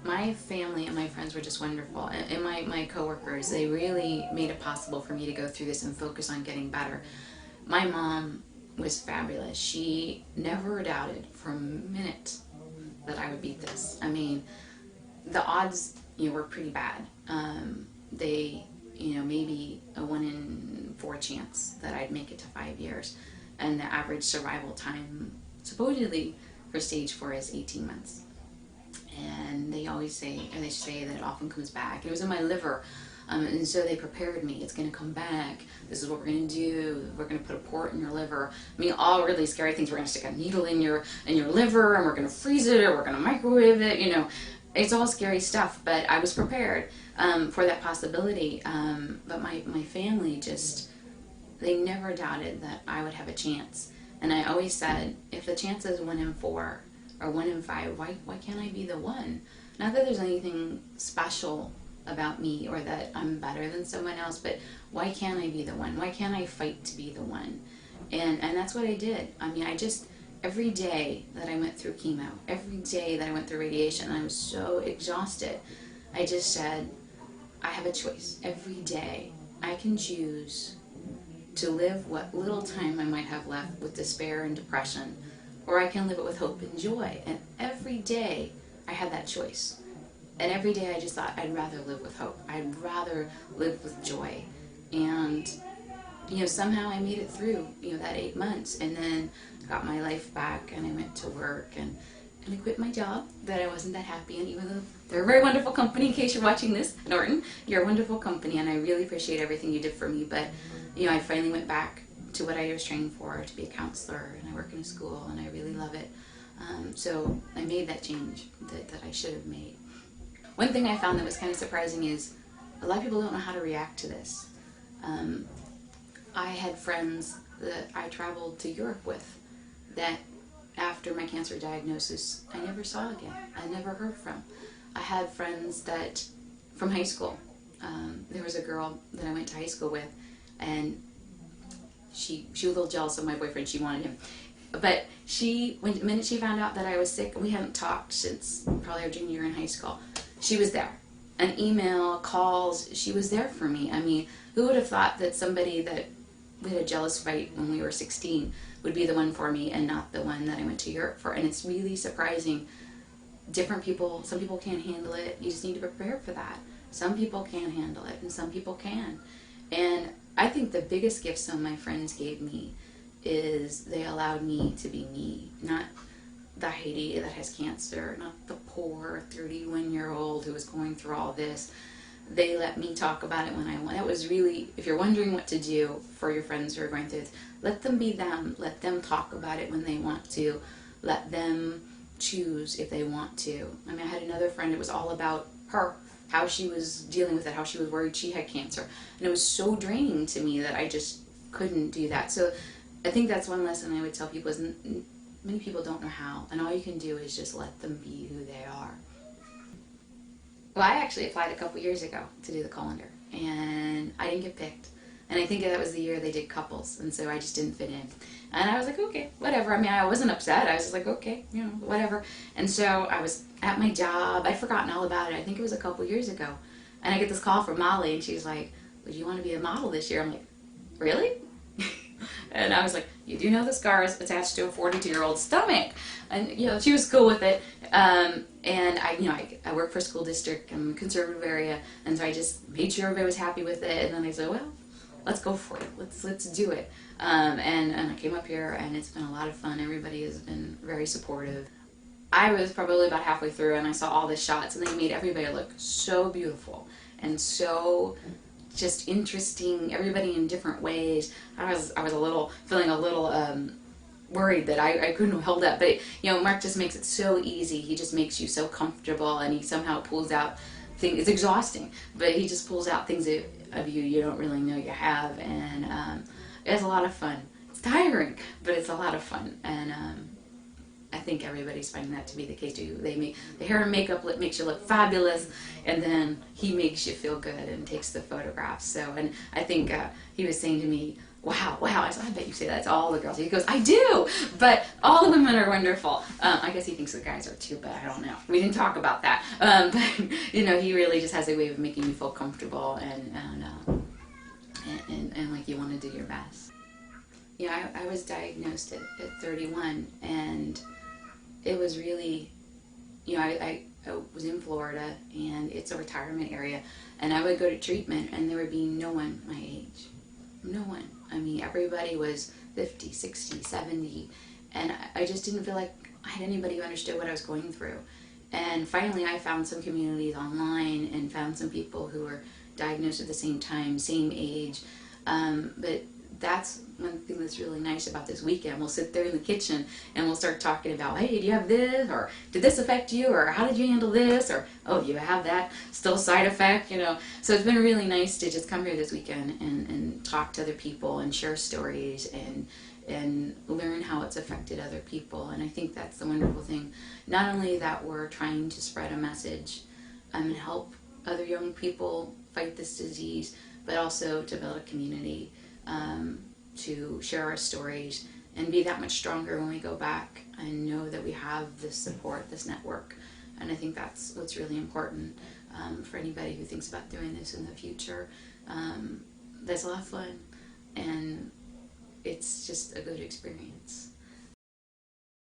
My family and my friends were just wonderful, and my coworkers, they really made it possible for me to go through this and focus on getting better. My mom was fabulous. She never doubted for a minute that I would beat this. I mean, the odds, were pretty bad. They, maybe a 1 in 4 chance that I'd make it to 5 years, and the average survival time supposedly for stage 4 is 18 months. And they always say, and they say that it often comes back. It was in my liver, and so they prepared me. It's going to come back. This is what we're going to do. We're going to put a port in your liver. I mean, all really scary things. We're going to stick a needle in your liver, and we're going to freeze it, or we're going to microwave it. It's all scary stuff. But I was prepared for that possibility. But my family just, they never doubted that I would have a chance. And I always said, if the chance is 1 in 4 or 1 in 5, why can't I be the one? Not that there's anything special about me or that I'm better than someone else, but why can't I be the one? Why can't I fight to be the one? And that's what I did. I mean, every day that I went through chemo, every day that I went through radiation, I was so exhausted. I just said, I have a choice. Every day I can choose to live what little time I might have left with despair and depression, or I can live it with hope and joy. And every day I had that choice. And every day I just thought, I'd rather live with hope. I'd rather live with joy. And, somehow I made it through, that 8 months, and then got my life back, and I went to work, and I quit my job that I wasn't that happy in, even though they're a very wonderful company. In case you're watching this, Norton, you're a wonderful company, and I really appreciate everything you did for me. But, I finally went back to what I was trained for, to be a counselor, and I work in a school, and I really love it. So I made that change that I should have made. One thing I found that was kind of surprising is a lot of people don't know how to react to this. I had friends that I traveled to Europe with that after my cancer diagnosis I never saw again. I never heard from. I had friends that from high school. There was a girl that I went to high school with, and she was a little jealous of my boyfriend. She wanted him. But the minute she found out that I was sick, we hadn't talked since probably our junior year in high school, she was there. An email, calls, she was there for me. I mean, who would have thought that somebody that we had a jealous fight when we were 16 would be the one for me and not the one that I went to Europe for? And it's really surprising. Different people, some people can't handle it. You just need to prepare for that. Some people can't handle it, and some people can. And I think the biggest gift some of my friends gave me is they allowed me to be me, not the Heidi that has cancer, not the poor 31-year-old who is going through all this. They let me talk about it when I want. It was really, if you're wondering what to do for your friends who are going through this, let them be them. Let them talk about it when they want to. Let them choose if they want to. I mean, I had another friend, it was all about her, how she was dealing with it, how she was worried she had cancer. And it was so draining to me that I just couldn't do that. So I think that's one lesson I would tell people is many people don't know how, and all you can do is just let them be who they are. Well, I actually applied a couple years ago to do the Colondar, and I didn't get picked. And I think that was the year they did couples, and so I just didn't fit in. And I was like, okay, whatever. I mean, I wasn't upset. I was just like, okay, whatever. And so I was at my job. I'd forgotten all about it. I think it was a couple years ago. And I get this call from Molly, and she's like, would you want to be a model this year? I'm like, really? And I was like, you do know the scars attached to a 42-year-old stomach. And, she was cool with it. And I work for a school district in a conservative area. And so I just made sure everybody was happy with it. And then I said, well, let's go for it. Let's do it. And I came up here, and it's been a lot of fun. Everybody has been very supportive. I was probably about halfway through, and I saw all the shots, and they made everybody look so beautiful and so just interesting, everybody in different ways. I was feeling a little worried that I couldn't have held up, but Mark just makes it so easy. He just makes you so comfortable, and he somehow pulls out things. It's exhausting, but he just pulls out things of you don't really know you have, and it's a lot of fun. It's tiring, but it's a lot of fun, and I think everybody's finding that to be the case too. The hair and makeup makes you look fabulous, and then he makes you feel good and takes the photographs. So, and I think he was saying to me, wow. I said, I bet you say that to all the girls. He goes, I do, but all the women are wonderful. I guess he thinks the guys are too, but I don't know. We didn't talk about that. But, he really just has a way of making you feel comfortable and like you want to do your best. Yeah, I was diagnosed at 31, and it was really, I was in Florida, and it's a retirement area, and I would go to treatment, and there would be no one my age. No one. I mean, everybody was 50, 60, 70, and I just didn't feel like I had anybody who understood what I was going through. And finally, I found some communities online and found some people who were diagnosed at the same time, same age. But that's one thing that's really nice about this weekend. We'll sit there in the kitchen and we'll start talking about, hey, do you have this? Or did this affect you? Or how did you handle this? Or, oh, you have that still side effect, So it's been really nice to just come here this weekend and talk to other people and share stories and learn how it's affected other people. And I think that's the wonderful thing. Not only that we're trying to spread a message and help other young people fight this disease, but also to build a community, to share our stories and be that much stronger when we go back and know that we have this support, this network. And I think that's what's really important for anybody who thinks about doing this in the future. That's a lot of fun, and it's just a good experience.